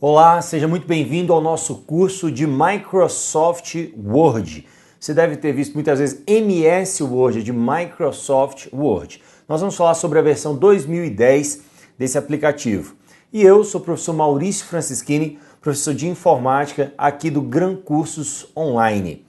Olá, seja muito bem-vindo ao nosso curso de Microsoft Word. Você deve ter visto muitas vezes MS Word, de Microsoft Word. Nós vamos falar sobre a versão 2010 desse aplicativo. E eu sou o professor Maurício Francischini, professor de informática aqui do Gran Cursos Online.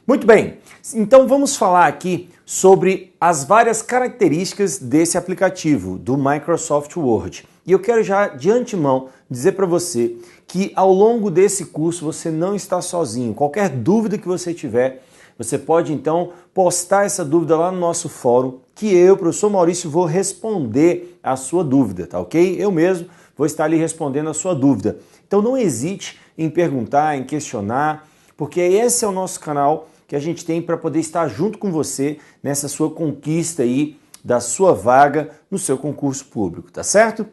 Muito bem, então vamos falar aqui sobre as várias características desse aplicativo, do Microsoft Word. E eu quero já de antemão dizer para você que ao longo desse curso você não está sozinho. Qualquer dúvida que você tiver, você pode então postar essa dúvida lá no nosso fórum, que eu, professor Maurício, vou responder a sua dúvida, tá ok? Eu mesmo vou estar ali respondendo a sua dúvida. Então não hesite em perguntar, em questionar, porque esse é o nosso canal que a gente tem para poder estar junto com você nessa sua conquista aí da sua vaga no seu concurso público, tá certo?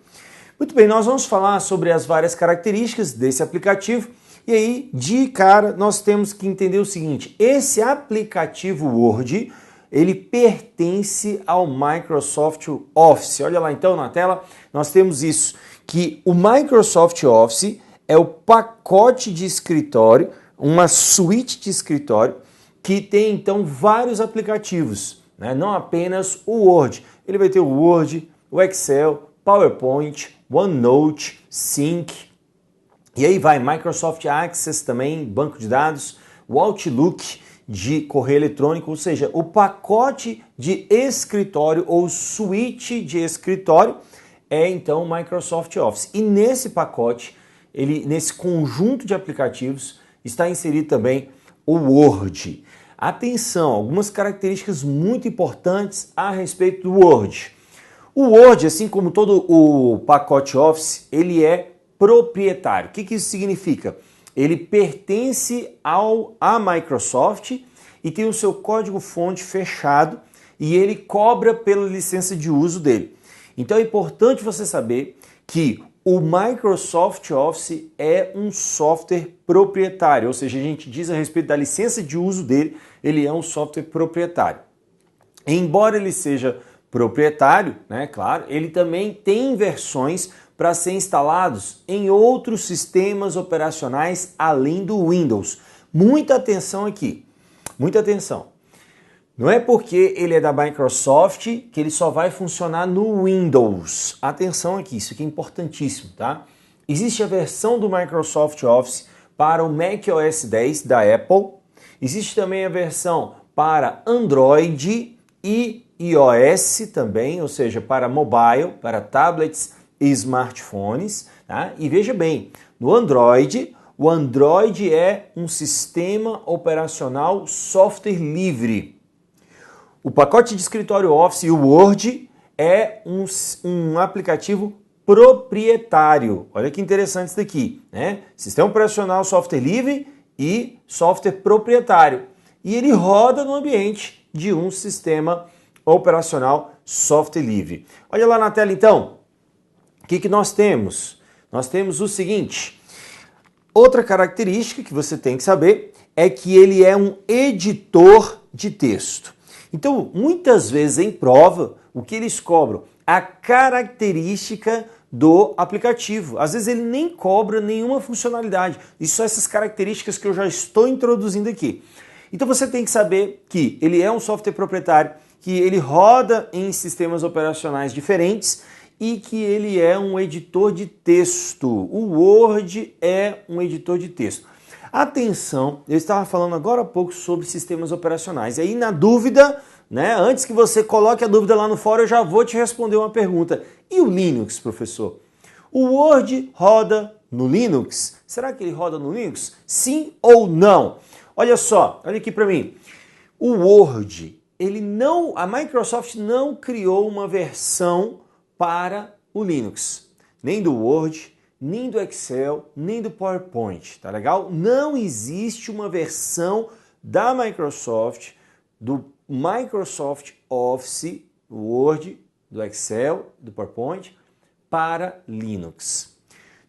Muito bem, nós vamos falar sobre as várias características desse aplicativo e aí, de cara, nós temos que entender o seguinte: esse aplicativo Word, ele pertence ao Microsoft Office. Olha lá então na tela, nós temos isso, que o Microsoft Office é o pacote de escritório, uma suíte de escritório, que tem então vários aplicativos, né? Não apenas o Word. Ele vai ter o Word, o Excel, PowerPoint, OneNote, Sync, e aí vai Microsoft Access também, banco de dados, o Outlook de correio eletrônico, ou seja, o pacote de escritório ou suíte de escritório é então o Microsoft Office. E nesse pacote, nesse conjunto de aplicativos, está inserido também o Word. Atenção, algumas características muito importantes a respeito do Word. O Word, assim como todo o pacote Office, ele é proprietário. O que isso significa? Ele pertence à Microsoft e tem o seu código-fonte fechado e ele cobra pela licença de uso dele. Então é importante você saber que o Microsoft Office é um software proprietário, ou seja, a gente diz a respeito da licença de uso dele, ele é um software proprietário. Embora ele seja proprietário, né, claro, ele também tem versões para ser instalados em outros sistemas operacionais além do Windows. Muita atenção aqui, muita atenção. Não é porque ele é da Microsoft que ele só vai funcionar no Windows. Atenção aqui, isso aqui é importantíssimo, tá? Existe a versão do Microsoft Office para o macOS 10 da Apple. Existe também a versão para Android e iOS também, ou seja, para mobile, para tablets e smartphones, tá? E veja bem, no Android, o Android é um sistema operacional software livre. O pacote de escritório Office e o Word é um aplicativo proprietário. Olha que interessante isso daqui, né? Sistema operacional software livre e software proprietário. E ele roda no ambiente de um sistema operacional software livre. Olha lá na tela então, o que nós temos? Nós temos o seguinte: outra característica que você tem que saber é que ele é um editor de texto. Então, muitas vezes em prova, o que eles cobram? A característica do aplicativo. Às vezes ele nem cobra nenhuma funcionalidade. E só essas características que eu já estou introduzindo aqui. Então você tem que saber que ele é um software proprietário, que ele roda em sistemas operacionais diferentes e que ele é um editor de texto. O Word é um editor de texto. Atenção, eu estava falando agora há pouco sobre sistemas operacionais. E aí, na dúvida, né, antes que você coloque a dúvida lá no fórum, eu já vou te responder uma pergunta. E o Linux, professor? O Word roda no Linux? Será que ele roda no Linux? Sim ou não? Olha só, olha aqui para mim. O Word, a Microsoft não criou uma versão para o Linux, nem do Word, nem do Excel, nem do PowerPoint, tá legal? Não existe uma versão da Microsoft, do Microsoft Office, do Word, do Excel, do PowerPoint, para Linux.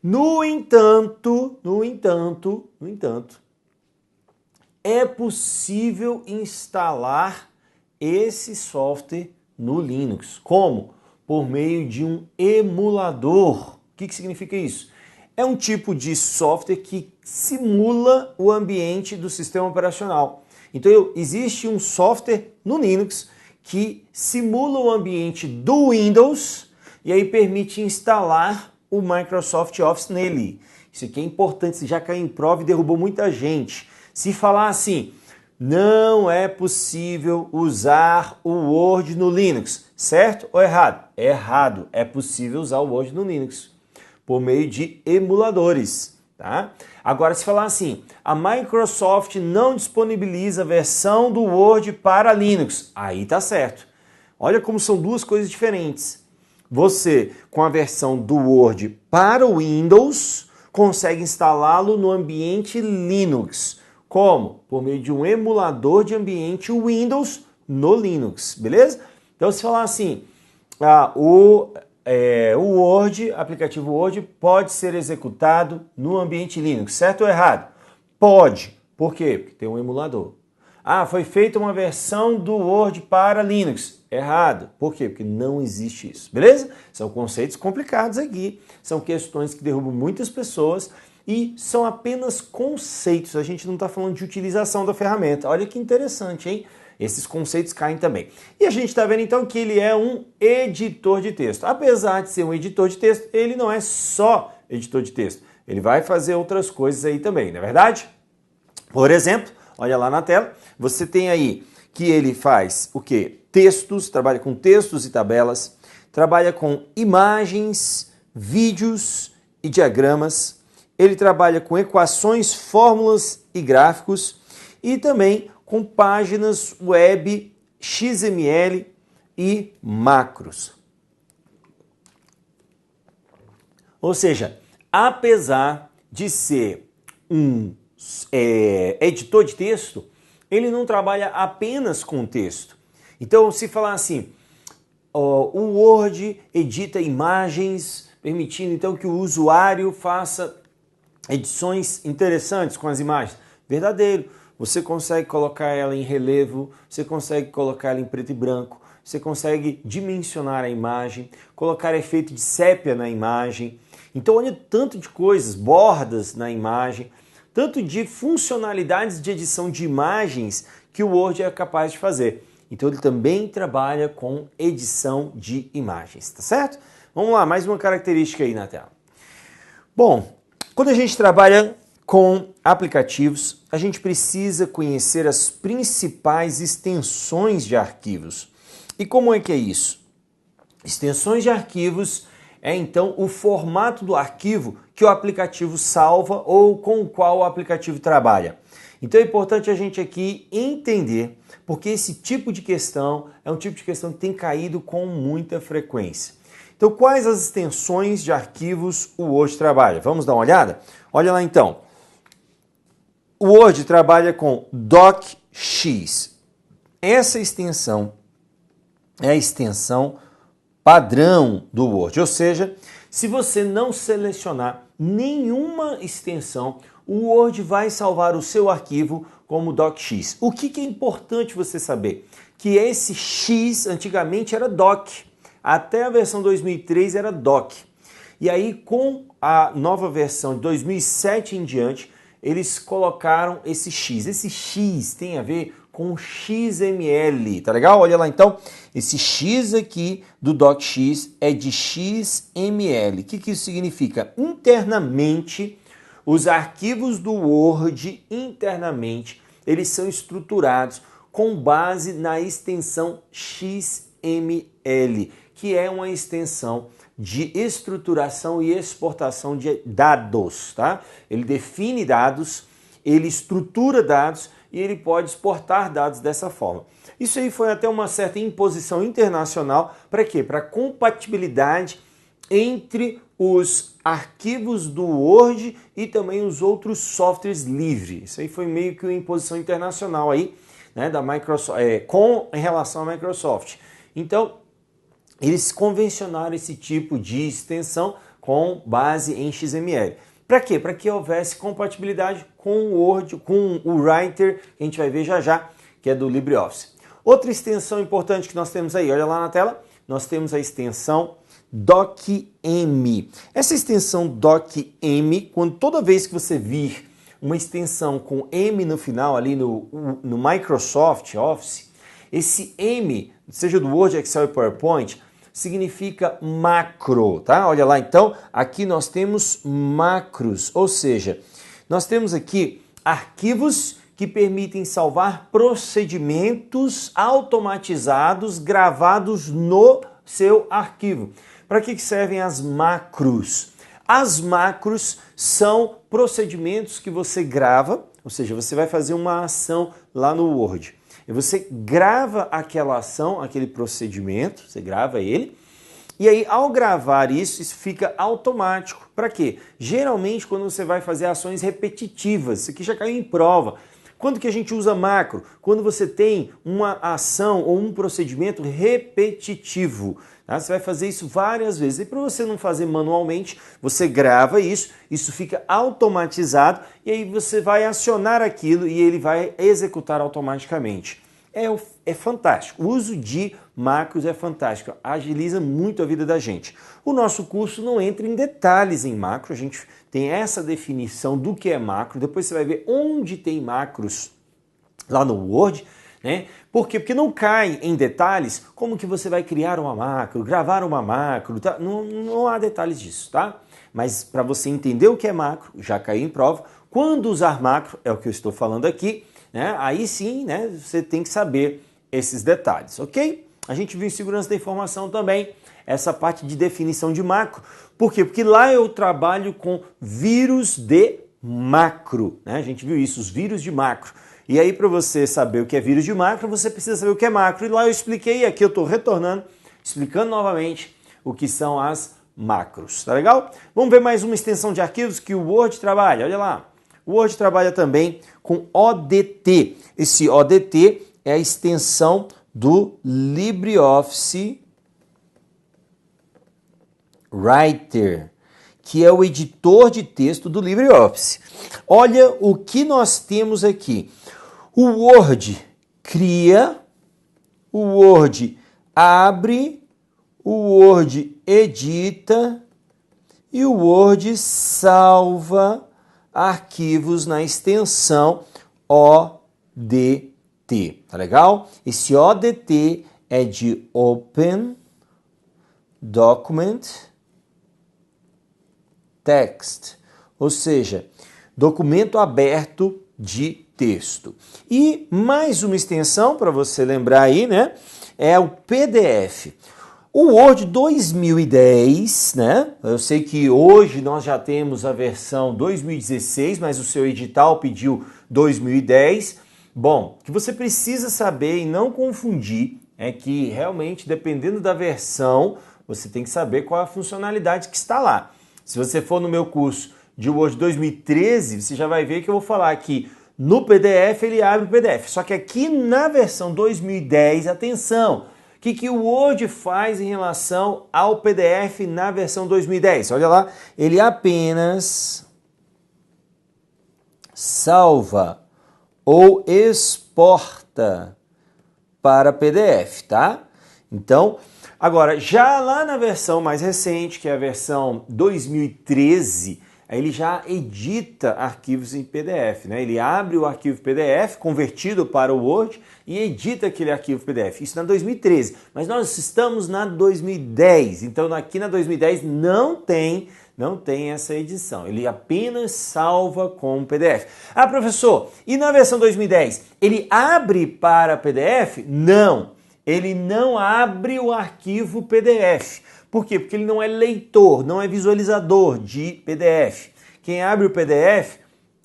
No entanto, é possível instalar esse software no Linux. Como? Por meio de um emulador. O que significa isso? É um tipo de software que simula o ambiente do sistema operacional. Então existe um software no Linux que simula o ambiente do Windows e aí permite instalar o Microsoft Office nele. Isso aqui é importante, isso já caiu em prova e derrubou muita gente. Se falar assim, não é possível usar o Word no Linux, certo ou errado? Errado, é possível usar o Word no Linux por meio de emuladores, tá? Agora, se falar assim, a Microsoft não disponibiliza a versão do Word para Linux, aí tá certo. Olha como são duas coisas diferentes. Você, com a versão do Word para o Windows, consegue instalá-lo no ambiente Linux. Como? Por meio de um emulador de ambiente Windows no Linux, beleza? Então, se falar assim, o Word, aplicativo Word, pode ser executado no ambiente Linux, certo ou errado? Pode. Por quê? Porque tem um emulador. Foi feita uma versão do Word para Linux. Errado. Por quê? Porque não existe isso. Beleza? São conceitos complicados aqui. São questões que derrubam muitas pessoas e são apenas conceitos. A gente não está falando de utilização da ferramenta. Olha que interessante, hein? Esses conceitos caem também. E a gente está vendo então que ele é um editor de texto. Apesar de ser um editor de texto, ele não é só editor de texto. Ele vai fazer outras coisas aí também, não é verdade? Por exemplo, olha lá na tela, você tem aí que ele faz o quê? Textos, trabalha com textos e tabelas, trabalha com imagens, vídeos e diagramas, ele trabalha com equações, fórmulas e gráficos e também com páginas web, XML e macros. Ou seja, apesar de ser um editor de texto, ele não trabalha apenas com texto. Então, se falar assim, o Word edita imagens, permitindo então que o usuário faça edições interessantes com as imagens. Verdadeiro. Você consegue colocar ela em relevo, você consegue colocar ela em preto e branco, você consegue dimensionar a imagem, colocar efeito de sépia na imagem. Então olha tanto de coisas, bordas na imagem, tanto de funcionalidades de edição de imagens que o Word é capaz de fazer. Então ele também trabalha com edição de imagens, tá certo? Vamos lá, mais uma característica aí na tela. Bom, quando a gente trabalha com aplicativos, a gente precisa conhecer as principais extensões de arquivos. E como é que é isso? Extensões de arquivos é então o formato do arquivo que o aplicativo salva ou com o qual o aplicativo trabalha. Então é importante a gente aqui entender, porque esse tipo de questão é um tipo de questão que tem caído com muita frequência. Então quais as extensões de arquivos o Word trabalha? Vamos dar uma olhada? Olha lá então. O Word trabalha com docx. Essa extensão é a extensão padrão do Word, ou seja, se você não selecionar nenhuma extensão, o Word vai salvar o seu arquivo como docx. O que é importante você saber? Que esse X antigamente era doc, até a versão 2003 era doc. E aí com a nova versão de 2007 em diante, eles colocaram esse X. Esse X tem a ver com XML, tá legal? Olha lá então, esse X aqui do docx é de XML. O que isso significa? Internamente, os arquivos do Word, internamente, eles são estruturados com base na extensão XML, que é uma extensão de estruturação e exportação de dados, tá? Ele define dados, ele estrutura dados e ele pode exportar dados dessa forma. Isso aí foi até uma certa imposição internacional, para quê? Para compatibilidade entre os arquivos do Word e também os outros softwares livres. Isso aí foi meio que uma imposição internacional aí, né, da Microsoft, em relação à Microsoft. Então, eles convencionaram esse tipo de extensão com base em XML. Para quê? Para que houvesse compatibilidade com o Word, com o Writer, que a gente vai ver já já, que é do LibreOffice. Outra extensão importante que nós temos aí, olha lá na tela, nós temos a extensão docm. Essa extensão docm, toda vez que você vir uma extensão com M no final ali no Microsoft Office, esse M, seja do Word, Excel e PowerPoint, significa macro, tá? Olha lá, então, aqui nós temos macros, ou seja, nós temos aqui arquivos que permitem salvar procedimentos automatizados gravados no seu arquivo. Para que servem as macros? As macros são procedimentos que você grava, ou seja, você vai fazer uma ação lá no Word. E você grava aquela ação, aquele procedimento, você grava ele, e aí ao gravar isso fica automático. Para quê? Geralmente quando você vai fazer ações repetitivas, isso aqui já caiu em prova. Quando que a gente usa macro? Quando você tem uma ação ou um procedimento repetitivo. Tá? Você vai fazer isso várias vezes. E para você não fazer manualmente, você grava isso fica automatizado e aí você vai acionar aquilo e ele vai executar automaticamente. É fantástico. O uso de macros é fantástico. Agiliza muito a vida da gente. O nosso curso não entra em detalhes em macro. A gente tem essa definição do que é macro. Depois você vai ver onde tem macros lá no Word, né? Por quê? Porque não cai em detalhes como que você vai criar uma macro, gravar uma macro, tá? Não há detalhes disso, tá? Mas para você entender o que é macro, já caiu em prova. Quando usar macro, é o que eu estou falando aqui, né? Aí sim, né, você tem que saber esses detalhes, ok? A gente viu em segurança da informação também essa parte de definição de macro. Por quê? Porque lá eu trabalho com vírus de macro, né? A gente viu isso, os vírus de macro. E aí para você saber o que é vírus de macro, você precisa saber o que é macro. E lá eu expliquei, e aqui eu estou retornando, explicando novamente o que são as macros, tá legal? Vamos ver mais uma extensão de arquivos que o Word trabalha, olha lá. O Word trabalha também com ODT. Esse ODT é a extensão do LibreOffice Writer, que é o editor de texto do LibreOffice. Olha o que nós temos aqui. O Word cria, o Word abre, o Word edita e o Word salva arquivos na extensão ODT, tá legal? Esse ODT é de Open Document Text, ou seja, documento aberto de texto. E mais uma extensão para você lembrar aí, né? É o PDF. O Word 2010, né? Eu sei que hoje nós já temos a versão 2016, mas o seu edital pediu 2010. Bom, o que você precisa saber e não confundir é que realmente, dependendo da versão, você tem que saber qual é a funcionalidade que está lá. Se você for no meu curso de Word 2013, você já vai ver que eu vou falar que no PDF ele abre o PDF. Só que aqui na versão 2010, atenção! O que o Word faz em relação ao PDF na versão 2010? Olha lá, ele apenas salva ou exporta para PDF, tá? Então, agora, já lá na versão mais recente, que é a versão 2013, ele já edita arquivos em PDF, né? Ele abre o arquivo PDF convertido para o Word e edita aquele arquivo PDF. Isso na 2013, mas nós estamos na 2010, então aqui na 2010 não tem essa edição, ele apenas salva com PDF. Ah, professor, e na versão 2010, ele abre para PDF? Não, ele não abre o arquivo PDF. Por quê? Porque ele não é leitor, não é visualizador de PDF. Quem abre o PDF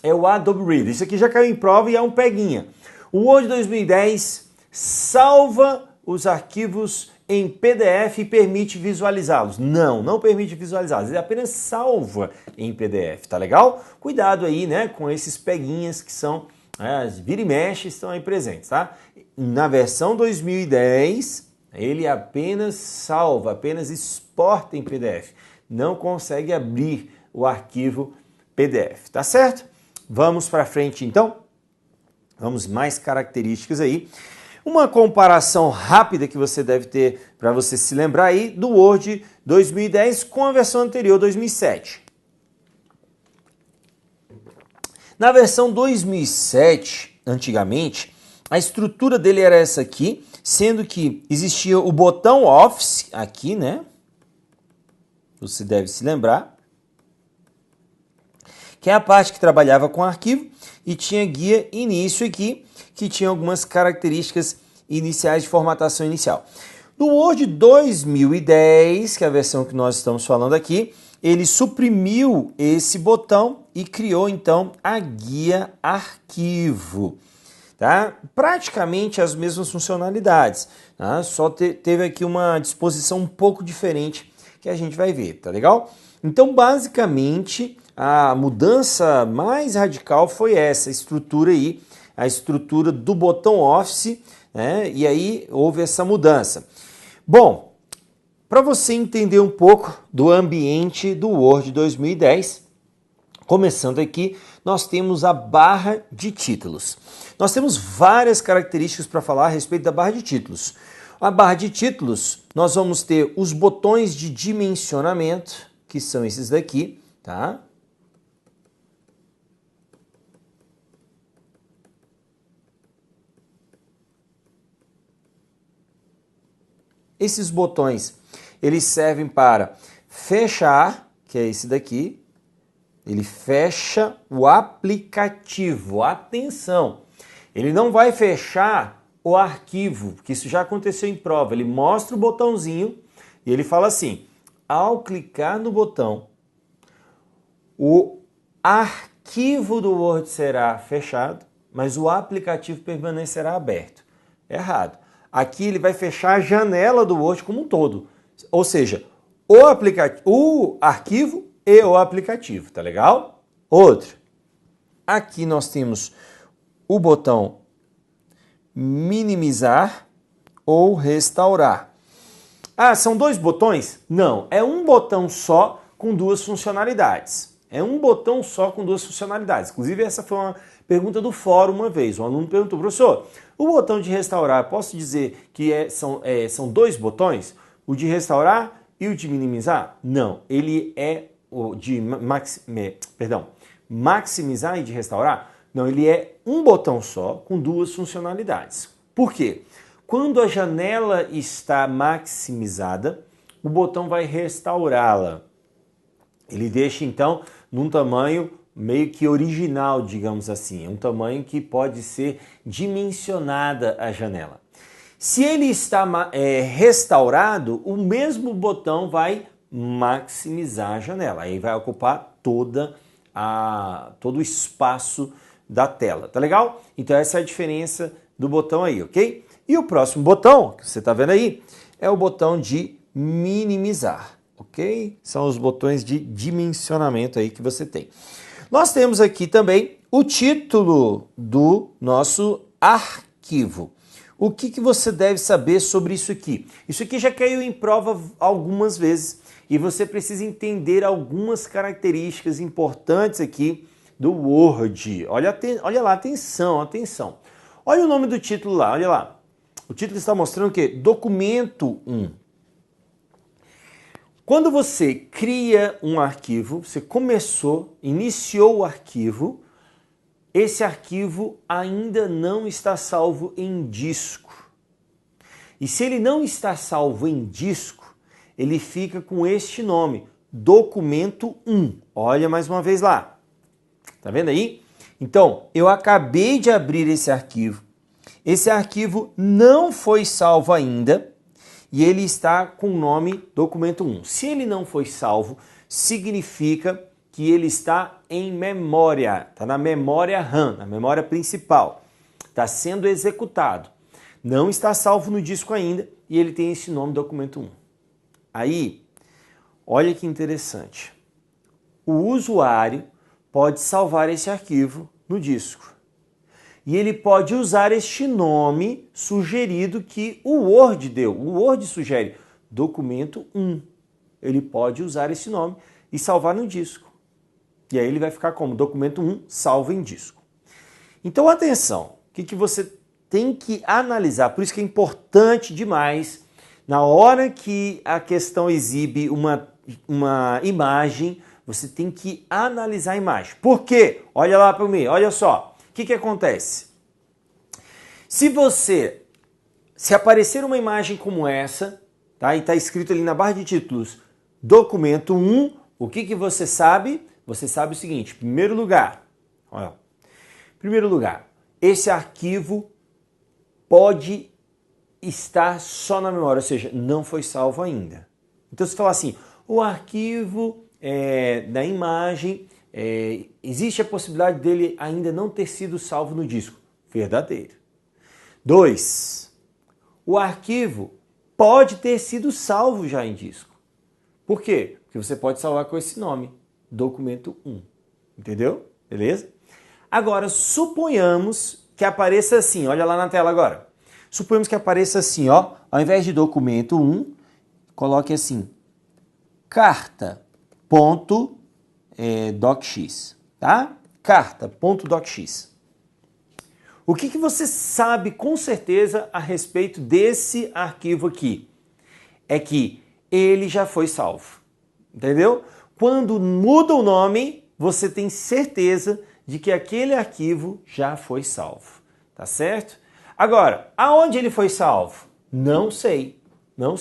é o Adobe Reader. Isso aqui já caiu em prova e é um peguinha. O Word 2010 salva os arquivos em PDF e permite visualizá-los. Não permite visualizá-los. Ele apenas salva em PDF, tá legal? Cuidado aí, né, com esses peguinhas que são, as vira e mexe estão aí presentes, tá? Na versão 2010... ele apenas salva, apenas exporta em PDF. Não consegue abrir o arquivo PDF, tá certo? Vamos para frente então? Vamos mais características aí. Uma comparação rápida que você deve ter para você se lembrar aí do Word 2010 com a versão anterior, 2007. Na versão 2007, antigamente, a estrutura dele era essa aqui, sendo que existia o botão Office aqui, né? Você deve se lembrar. Que é a parte que trabalhava com arquivo e tinha guia início aqui, que tinha algumas características iniciais de formatação inicial. No Word 2010, que é a versão que nós estamos falando aqui, ele suprimiu esse botão e criou então a guia arquivo. Tá? Praticamente as mesmas funcionalidades, tá? Só teve aqui uma disposição um pouco diferente que a gente vai ver, tá legal? Então, basicamente, a mudança mais radical foi essa estrutura aí, a estrutura do botão Office, né? E aí houve essa mudança. Bom, para você entender um pouco do ambiente do Word 2010, começando aqui, nós temos a barra de títulos. Nós temos várias características para falar a respeito da barra de títulos. A barra de títulos, nós vamos ter os botões de dimensionamento, que são esses daqui, tá? Esses botões, eles servem para fechar, que é esse daqui. Ele fecha o aplicativo. Atenção! Ele não vai fechar o arquivo, porque isso já aconteceu em prova. Ele mostra o botãozinho e ele fala assim, ao clicar no botão, o arquivo do Word será fechado, mas o aplicativo permanecerá aberto. Errado. Aqui ele vai fechar a janela do Word como um todo. Ou seja, o arquivo e o aplicativo, tá legal? Outro. Aqui nós temos o botão minimizar ou restaurar. Ah, são dois botões? Não, é um botão só com duas funcionalidades. É um botão só com duas funcionalidades. Inclusive, essa foi uma pergunta do fórum uma vez. Um aluno perguntou, professor, o botão de restaurar, posso dizer que são dois botões? O de restaurar e o de minimizar? Não, ele é o de maximizar e de restaurar? Não, ele é um botão só com duas funcionalidades. Por quê? Quando a janela está maximizada, o botão vai restaurá-la. Ele deixa então num tamanho meio que original, digamos assim. É um tamanho que pode ser dimensionada a janela. Se ele está restaurado, o mesmo botão vai maximizar a janela. Aí vai ocupar todo o espaço da tela. Tá legal? Então essa é a diferença do botão aí, ok? E o próximo botão, que você está vendo aí, é o botão de minimizar, ok? São os botões de dimensionamento aí que você tem. Nós temos aqui também o título do nosso arquivo. O que você deve saber sobre isso aqui? Isso aqui já caiu em prova algumas vezes e você precisa entender algumas características importantes aqui do Word. Olha lá, atenção, atenção. Olha o nome do título lá, olha lá. O título está mostrando o quê? Documento 1. Quando você cria um arquivo, você iniciou o arquivo, esse arquivo ainda não está salvo em disco. E se ele não está salvo em disco, ele fica com este nome, Documento 1. Olha mais uma vez lá. Tá vendo aí? Então, eu acabei de abrir esse arquivo. Esse arquivo não foi salvo ainda e ele está com o nome Documento 1. Se ele não foi salvo, significa que ele está em memória, está na memória RAM, na memória principal. Está sendo executado. Não está salvo no disco ainda e ele tem esse nome Documento 1. Aí, olha que interessante. O usuário pode salvar esse arquivo no disco. E ele pode usar este nome sugerido que o Word deu. O Word sugere Documento 1. Ele pode usar esse nome e salvar no disco. E aí ele vai ficar como Documento 1 salvo em disco. Então, atenção. O que você tem que analisar, por isso que é importante demais, na hora que a questão exibe uma imagem, você tem que analisar a imagem. Por quê? Olha lá para mim, olha só. O que acontece? Se aparecer uma imagem como essa, tá? E está escrito ali na barra de títulos, documento 1, o que você sabe? Você sabe o seguinte, primeiro lugar, esse arquivo pode estar só na memória, ou seja, não foi salvo ainda. Então, se falar assim, o arquivo da imagem, existe a possibilidade dele ainda não ter sido salvo no disco. Verdadeiro. 2. O arquivo pode ter sido salvo já em disco. Por quê? Porque você pode salvar com esse nome, documento 1. Entendeu? Beleza? Agora, suponhamos que apareça assim, olha lá na tela agora. Suponhamos que apareça assim, ó, ao invés de documento 1, coloque assim, carta.docx, tá? Carta.docx. O que você sabe com certeza a respeito desse arquivo aqui? É que ele já foi salvo, entendeu? Quando muda o nome, você tem certeza de que aquele arquivo já foi salvo, tá certo? Agora, aonde ele foi salvo? Não sei, não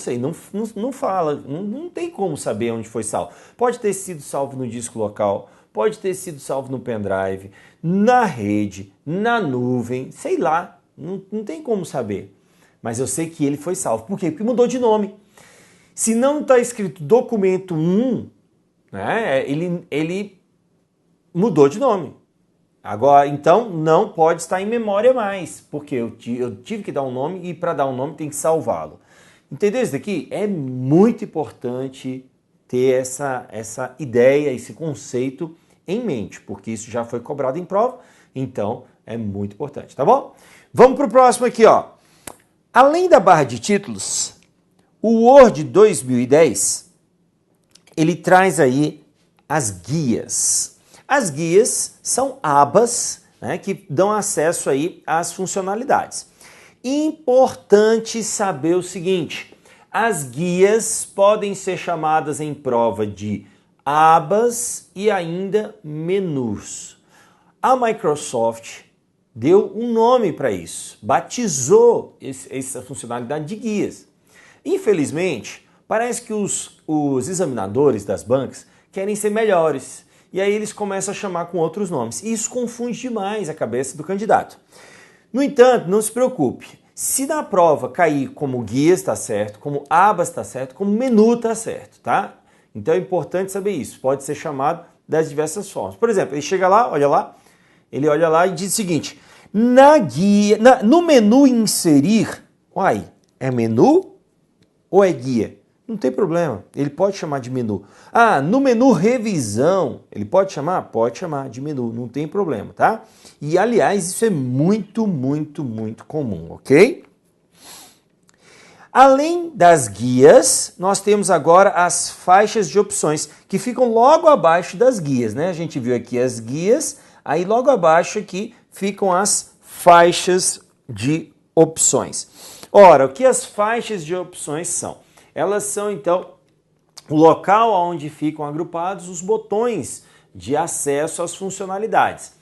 fala, não tem como saber onde foi salvo. Pode ter sido salvo no disco local, pode ter sido salvo no pendrive, na rede, na nuvem, sei lá, não tem como saber. Mas eu sei que ele foi salvo. Por quê? Porque mudou de nome. Se não está escrito documento 1, né, ele mudou de nome. Agora, então, não pode estar em memória mais, porque eu tive que dar um nome e para dar um nome tem que salvá-lo. Entendeu isso daqui? É muito importante ter essa ideia, esse conceito em mente, porque isso já foi cobrado em prova, então é muito importante, tá bom? Vamos para o próximo aqui, ó. Além da barra de títulos, o Word 2010, ele traz aí as guias. As guias são abas, né, que dão acesso aí às funcionalidades. Importante saber o seguinte, as guias podem ser chamadas em prova de abas e ainda menus. A Microsoft deu um nome para isso, batizou essa funcionalidade de guias. Infelizmente, parece que os examinadores das bancas querem ser melhores e aí eles começam a chamar com outros nomes. E isso confunde demais a cabeça do candidato. No entanto, não se preocupe. Se na prova cair como guias, está certo, como abas está certo, como menu está certo, tá? Então é importante saber isso. Pode ser chamado das diversas formas. Por exemplo, ele chega lá, ele olha lá e diz o seguinte, na guia, no menu inserir, é menu ou é guia? Não tem problema, ele pode chamar de menu. No menu revisão, ele pode chamar? Pode chamar de menu, não tem problema, tá? E, aliás, isso é muito, muito, muito comum, ok? Além das guias, nós temos agora as faixas de opções, que ficam logo abaixo das guias, né? A gente viu aqui as guias, aí logo abaixo aqui ficam as faixas de opções. Ora, o que as faixas de opções são? Elas são, então, o local onde ficam agrupados os botões de acesso às funcionalidades.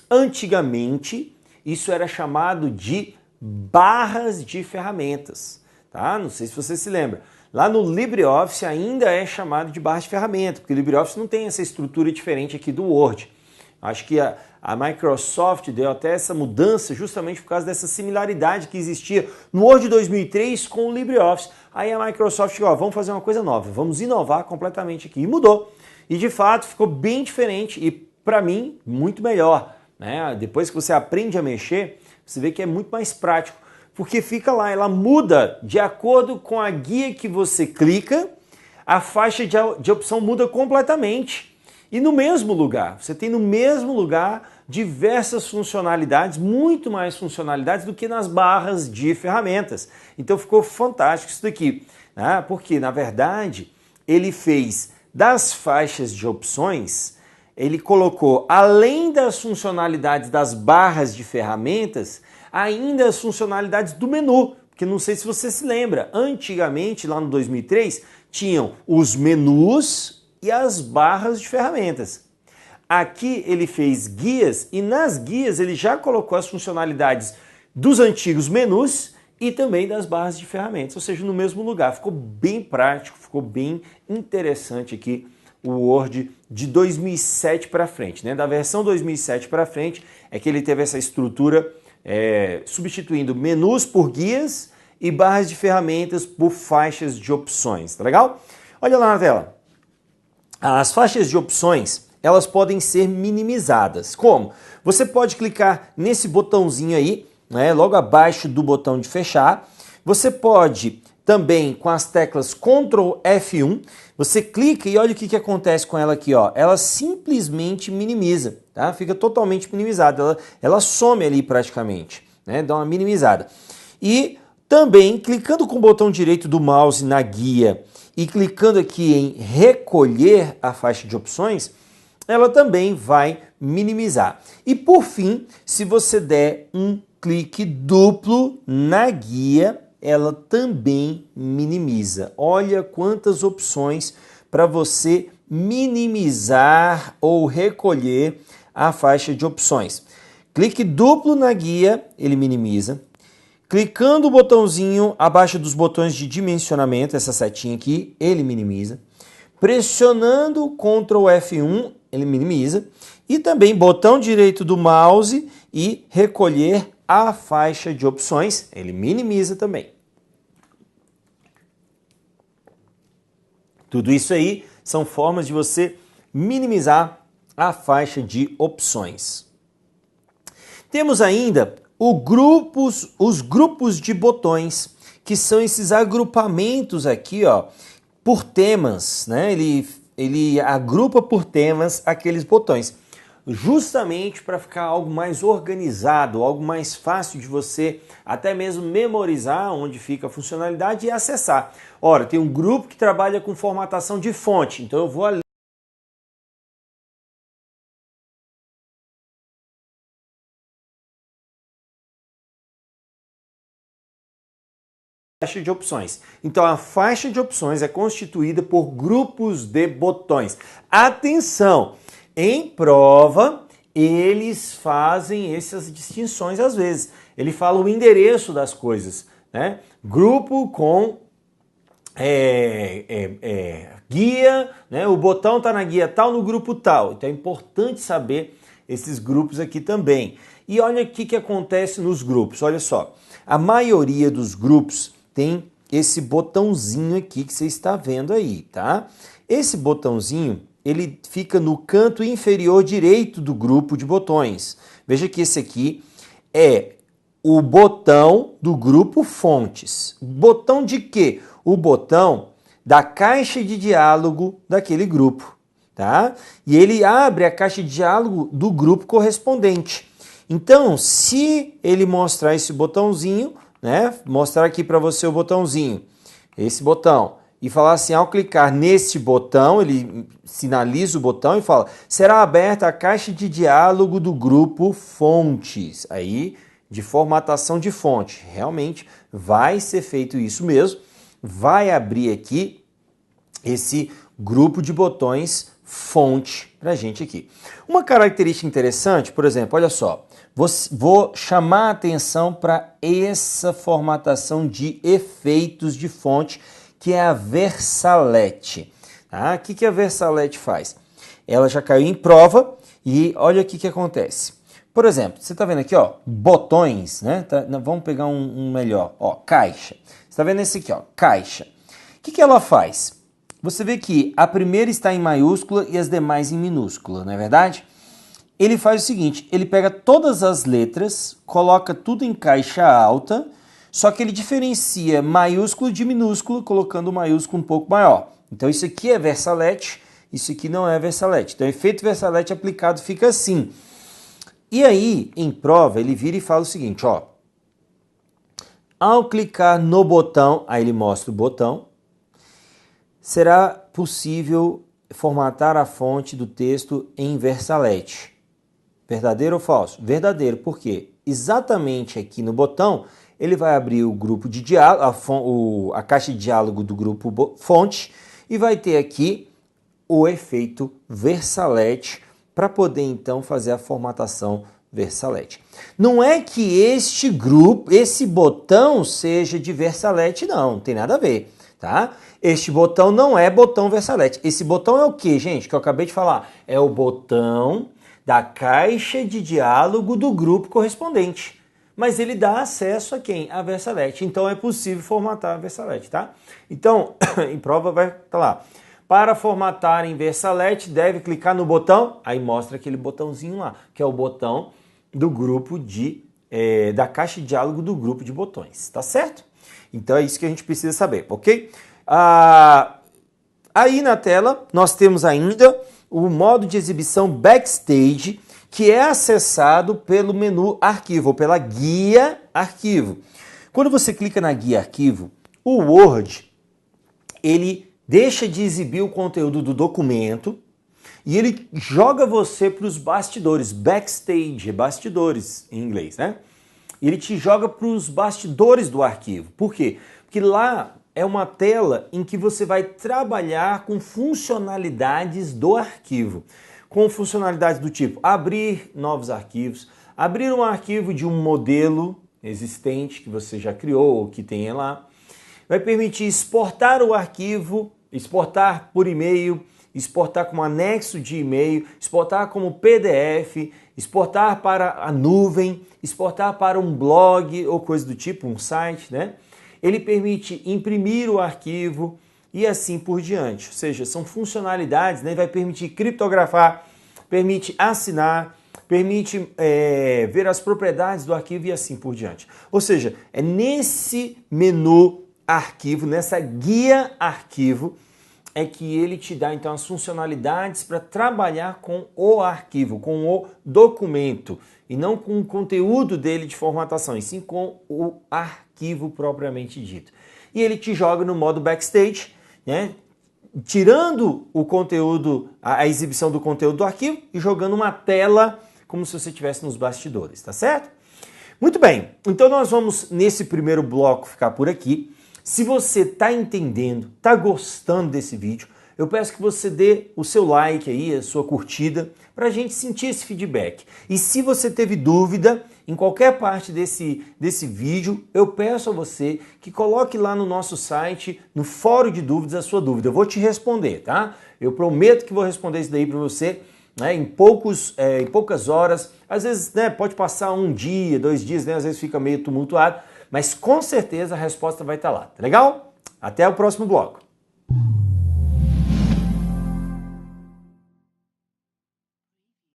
Antigamente, isso era chamado de barras de ferramentas, tá? Não sei se você se lembra. Lá no LibreOffice ainda é chamado de barra de ferramenta, porque o LibreOffice não tem essa estrutura diferente aqui do Word. Acho que a Microsoft deu até essa mudança justamente por causa dessa similaridade que existia no Word 2003 com o LibreOffice. Aí a Microsoft chegou, vamos fazer uma coisa nova, vamos inovar completamente aqui. E mudou. E de fato ficou bem diferente e, para mim, muito melhor, né? Depois que você aprende a mexer, você vê que é muito mais prático. Porque fica lá, ela muda de acordo com a guia que você clica, a faixa de opção muda completamente. E no mesmo lugar, você tem no mesmo lugar diversas funcionalidades, muito mais funcionalidades do que nas barras de ferramentas. Então ficou fantástico isso daqui, né? Porque na verdade ele fez das faixas de opções, ele colocou além das funcionalidades das barras de ferramentas, ainda as funcionalidades do menu, porque não sei se você se lembra, antigamente, lá no 2003, tinham os menus e as barras de ferramentas. Aqui ele fez guias e nas guias ele já colocou as funcionalidades dos antigos menus e também das barras de ferramentas, ou seja, no mesmo lugar. Ficou bem prático, ficou bem interessante aqui o Word de 2007 para frente, né? Da versão 2007 para frente é que ele teve essa estrutura substituindo menus por guias e barras de ferramentas por faixas de opções, tá legal? Olha lá na tela. As faixas de opções, elas podem ser minimizadas. Como? Você pode clicar nesse botãozinho aí, né, logo abaixo do botão de fechar. Você pode também, com as teclas Ctrl F1, você clica e olha o que acontece com ela aqui, ó. Ela simplesmente minimiza, tá? Fica totalmente minimizada, ela some ali praticamente, né? Dá uma minimizada. E também, clicando com o botão direito do mouse na guia e clicando aqui em recolher a faixa de opções, ela também vai minimizar. E por fim, se você der um clique duplo na guia, ela também minimiza. Olha quantas opções para você minimizar ou recolher a faixa de opções. Clique duplo na guia, ele minimiza. Clicando o botãozinho abaixo dos botões de dimensionamento, essa setinha aqui, ele minimiza. Pressionando Ctrl F1, ele minimiza. E também botão direito do mouse e recolher a faixa de opções, ele minimiza também. Tudo isso aí são formas de você minimizar a faixa de opções. Temos ainda os grupos de botões, que são esses agrupamentos aqui, ó, por temas, né? Ele agrupa por temas aqueles botões, justamente para ficar algo mais organizado, algo mais fácil de você até mesmo memorizar onde fica a funcionalidade e acessar. Ora, tem um grupo que trabalha com formatação de fonte, então eu vou ali faixa de opções. Então a faixa de opções é constituída por grupos de botões. Atenção! Em prova, eles fazem essas distinções às vezes. Ele fala o endereço das coisas, né? Grupo com guia, né? O botão está na guia tal, no grupo tal. Então é importante saber esses grupos aqui também. E olha o que acontece nos grupos. Olha só, a maioria dos grupos tem esse botãozinho aqui que você está vendo aí, tá? Esse botãozinho, ele fica no canto inferior direito do grupo de botões. Veja que esse aqui é o botão do grupo fontes. Botão de quê? O botão da caixa de diálogo daquele grupo, tá? E ele abre a caixa de diálogo do grupo correspondente. Então, se ele mostrar esse botãozinho, né? Mostrar aqui para você o botãozinho, esse botão, e falar assim, ao clicar nesse botão, ele sinaliza o botão e fala, será aberta a caixa de diálogo do grupo fontes, aí de formatação de fonte. Realmente vai ser feito isso mesmo, vai abrir aqui esse grupo de botões fonte para a gente aqui. Uma característica interessante, por exemplo, olha só, vou chamar a atenção para essa formatação de efeitos de fonte, que é a Versalete. Tá? O que a Versalete faz? Ela já caiu em prova e olha o que acontece. Por exemplo, você está vendo aqui, ó, botões, né? Vamos pegar um melhor, ó, caixa. Você está vendo esse aqui, ó, caixa. O que ela faz? Você vê que a primeira está em maiúscula e as demais em minúscula, não é verdade? Ele faz o seguinte, ele pega todas as letras, coloca tudo em caixa alta, só que ele diferencia maiúsculo de minúsculo, colocando o maiúsculo um pouco maior. Então isso aqui é Versalete, isso aqui não é Versalete. Então o efeito Versalete aplicado fica assim. E aí, em prova, ele vira e fala o seguinte, ó. Ao clicar no botão, aí ele mostra o botão, será possível formatar a fonte do texto em Versalete. Verdadeiro ou falso? Verdadeiro. Por quê? exatamente aqui no botão, ele vai abrir o grupo de diálogo, a caixa de diálogo do grupo fonte e vai ter aqui o efeito Versalete para poder então fazer a formatação Versalete. Não é que esse botão seja de Versalete, não tem nada a ver, tá? Este botão não é botão Versalete. Esse botão é o que, gente? Que eu acabei de falar. É o botão da caixa de diálogo do grupo correspondente. Mas ele dá acesso a quem? A Versalete. Então é possível formatar a Versalete, tá? Então, em prova vai estar lá. Para formatar em Versalete, deve clicar no botão, aí mostra aquele botãozinho lá, que é o botão do grupo da caixa de diálogo do grupo de botões, tá certo? Então é isso que a gente precisa saber, ok? Aí na tela nós temos ainda o modo de exibição Backstage, que é acessado pelo menu Arquivo, ou pela guia Arquivo. Quando você clica na guia Arquivo, o Word, ele deixa de exibir o conteúdo do documento e ele joga você para os bastidores, backstage, bastidores em inglês, né? Ele te joga para os bastidores do arquivo. Por quê? Porque lá é uma tela em que você vai trabalhar com funcionalidades do arquivo. Com funcionalidades do tipo abrir novos arquivos, abrir um arquivo de um modelo existente que você já criou ou que tenha lá. Vai permitir exportar o arquivo, exportar por e-mail, exportar como anexo de e-mail, exportar como PDF, exportar para a nuvem, exportar para um blog ou coisa do tipo, um site, né? Ele permite imprimir o arquivo e assim por diante. Ou seja, são funcionalidades, né? Vai permitir criptografar, permite assinar, permite ver as propriedades do arquivo e assim por diante. Ou seja, é nesse menu Arquivo, nessa guia Arquivo, é que ele te dá então as funcionalidades para trabalhar com o arquivo, com o documento, e não com o conteúdo dele de formatação, e sim com o arquivo propriamente dito. E ele te joga no modo Backstage, né? Tirando o conteúdo, a exibição do conteúdo do arquivo e jogando uma tela como se você estivesse nos bastidores, tá certo? Muito bem, então nós vamos nesse primeiro bloco ficar por aqui. Se você está entendendo, está gostando desse vídeo, eu peço que você dê o seu like aí, a sua curtida, para a gente sentir esse feedback. E se você teve dúvida em qualquer parte desse vídeo, eu peço a você que coloque lá no nosso site, no fórum de dúvidas, a sua dúvida. Eu vou te responder, tá? Eu prometo que vou responder isso daí para você, né, em poucas horas. Às vezes, né, pode passar um dia, 2 dias, né, às vezes fica meio tumultuado, mas com certeza a resposta vai estar lá, tá legal? Até o próximo bloco.